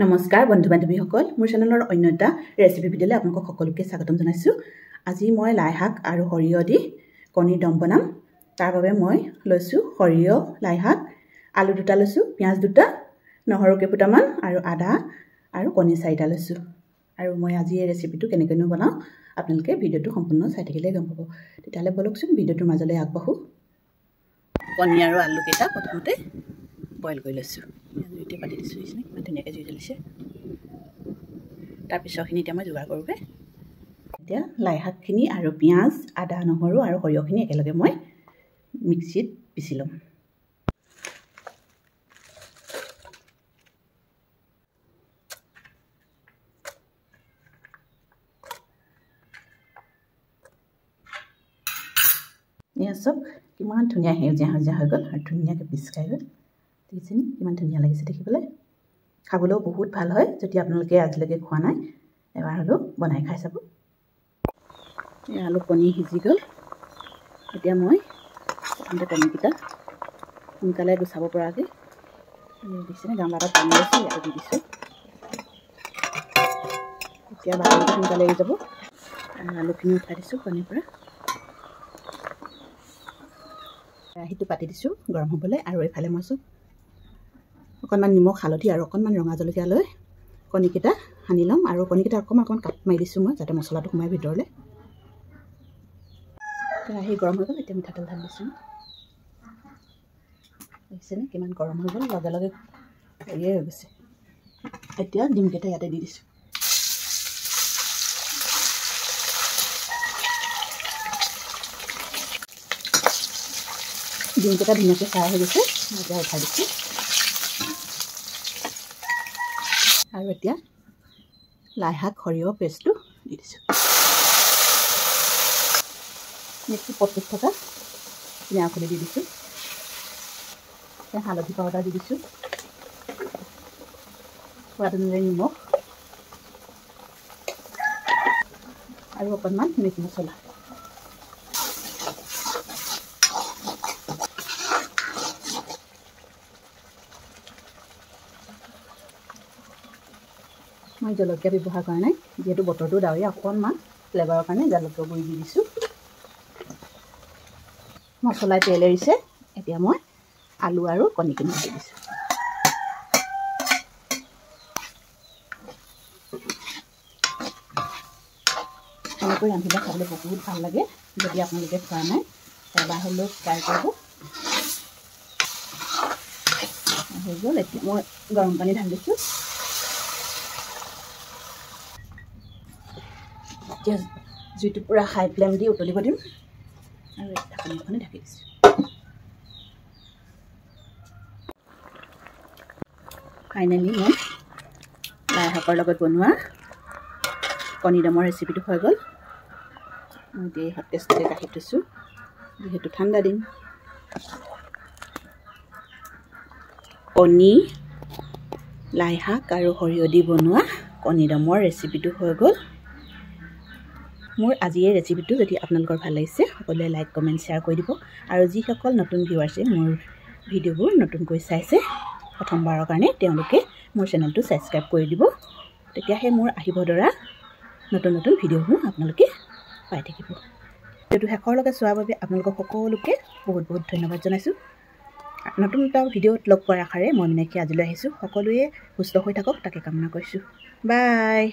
নমস্কাৰ বন্ধু বান্ধৱীসকল মোৰ চেনেলৰ অন্য এটা ৰেচিপি ভিডিঅ'লৈ আপোনালোকক সকলোকে স্বাগতম জনাইছোঁ। আজি মই লাই শাক আৰু সৰিয়হ দি কণীৰ দম বনাম। তাৰ বাবে মই লৈছোঁ সৰিয়হ, লাই শাক, আলু দুটা লৈছোঁ, পিঁয়াজ দুটা, নহৰু কেইফুটামান আৰু আদা আৰু কণী 4টা লৈছোঁ। আৰু মই আজি এই ৰেচিপিটো কেনেকৈনো বনাওঁ আপোনালোকে ভিডিঅ'টো সম্পূৰ্ণ চাই থাকিলে গম পাব। তেতিয়াহ'লে বলকচোন ভিডিঅ'টোৰ মাজলৈ আগবাঢ়ো। কণী আৰু আলুকেইটা প্ৰথমতে বইল কৰি লৈছোঁ। এতিয়া পাতি দিছোঁ, ইমান ধুনীয়াকৈ জুই জ্বলিছে। তাৰপিছৰখিনি এতিয়া মই যোগাৰ কৰোঁগৈ। এতিয়া লাই শাকখিনি আৰু পিঁয়াজ, আদা, নহৰু আৰু সৰিয়হখিনি একেলগে মই মিক্সিত পিচি ল'ম। এয়া চাওক কিমান ধুনীয়া সেউজীয়া সেউজীয়া হৈ গ'ল আৰু ধুনীয়াকৈ পিচ খাই গ'ল। দেখিছেনে কিমান ধুনীয়া লাগিছে দেখিবলৈ। খাবলৈও বহুত ভাল হয়। যদি আপোনালোকে আজিলৈকে খোৱা নাই এবাৰ হ'লেও বনাই খাই চাব। এই আলু কণী সিজি গ'ল। এতিয়া মই প্ৰথমতে কণীকেইটা সোনকালে গুচাব পৰাকৈ দেখিছেনে গামলা এটা পানী লৈছোঁ, ইয়াতে দি দিছোঁ। এতিয়া বাকলিটো সোনকালে এৰি যাব। আৰু আলুখিনি উঠাই দিছোঁ কণীৰ পৰা। কেৰাহীটো পাতি দিছোঁ গৰম হ'বলৈ। আৰু এইফালে মই চব অকণমান নিমখ, হালধি আৰু অকণমান ৰঙা জলকীয়া লৈ কণীকেইটা সানি ল'ম। আৰু কণীকেইটা অকণমান কাট মাৰি দিছোঁ মই, যাতে মছলাটো সোমাই ভিতৰলৈ। কেৰাহী গৰম হৈ গ'ল। এতিয়া মিঠাতেল ঢালি দিছোঁ। দেখিছেনে কিমান গৰম হৈ গ'ল, লগে লগে হেৰিয়ে হৈ গৈছে। এতিয়া ডিমকেইটা ইয়াতে দি দিছোঁ। ডিমকেইটা ধুনীয়াকৈ ফ্ৰাই হৈ গৈছে। এতিয়া উঠাই দিছোঁ। আৰু এতিয়া লাই শাক সৰিয়হ পেষ্টটো দি দিছোঁ। মিক্সিত পচি থকা পিঁয়াজখিনি দি দিছোঁ। হালধি পাউডাৰ দি দিছোঁ, সোৱাদ অনুযায়ী নিমখ আৰু অকণমান মিট মছলা। মই জলকীয়া ব্যৱহাৰ কৰা নাই, যিহেতু বতৰটো ডাৱৰীয়া। অকণমান ফ্লেভাৰৰ কাৰণে জলকীয়া গুড়ি দি দিছোঁ। মছলাই তেল এৰিছে। এতিয়া মই আলু আৰু কণীখিনি দি দিছোঁ। এনেকৈ ৰান্ধিলে খাবলৈ বহুত ভাল লাগে। যদি আপোনালোকে খোৱা নাই এবাৰ হ'লেও ট্ৰাই কৰিব। হৈ গ'ল। এতিয়া মই গৰম পানী ঢালি দিছোঁ। এতিয়া জুইটো পূৰা হাই ফ্লেম দি উতলিব দিম আৰু ঢাকনিখনে ঢাকি দিছোঁ। ফাইনেলি মই লাই শাকৰ লগত বনোৱা কণী দমৰ ৰেচিপিটো হৈ গ'ল। মই এতিয়া হট কেছটোতে ৰাখি থৈছোঁ, যিহেতু ঠাণ্ডা দিন। কণী, লাই শাক আৰু সৰিয়হ দি বনোৱা কণী দমৰ ৰেচিপিটো হৈ গ'ল। মোৰ আজি এই ৰেচিপিটো যদি আপোনালোকৰ ভাল লাগিছে সকলোৱে লাইক, কমেণ্ট, শ্বেয়াৰ কৰি দিব। আৰু যিসকল নতুন ভিউৱাৰ্ছে মোৰ ভিডিঅ'বোৰ নতুনকৈ চাইছে প্ৰথমবাৰৰ কাৰণে তেওঁলোকে মোৰ চেনেলটো ছাবস্ক্ৰাইব কৰি দিব। তেতিয়াহে মোৰ আহিব ধৰা নতুন নতুন ভিডিঅ'বোৰ আপোনালোকে পাই থাকিব। ভিডিঅ'টো শেষৰলৈকে চোৱাৰ বাবে আপোনালোকক সকলোকে বহুত বহুত ধন্যবাদ জনাইছোঁ। নতুন এটা ভিডিঅ'ত লগ পোৱাৰ আশাৰে মই মিনাক্ষী আজিলৈ আহিছোঁ। সকলোৱে সুস্থ হৈ থাকক তাকে কামনা কৰিছোঁ। বাই।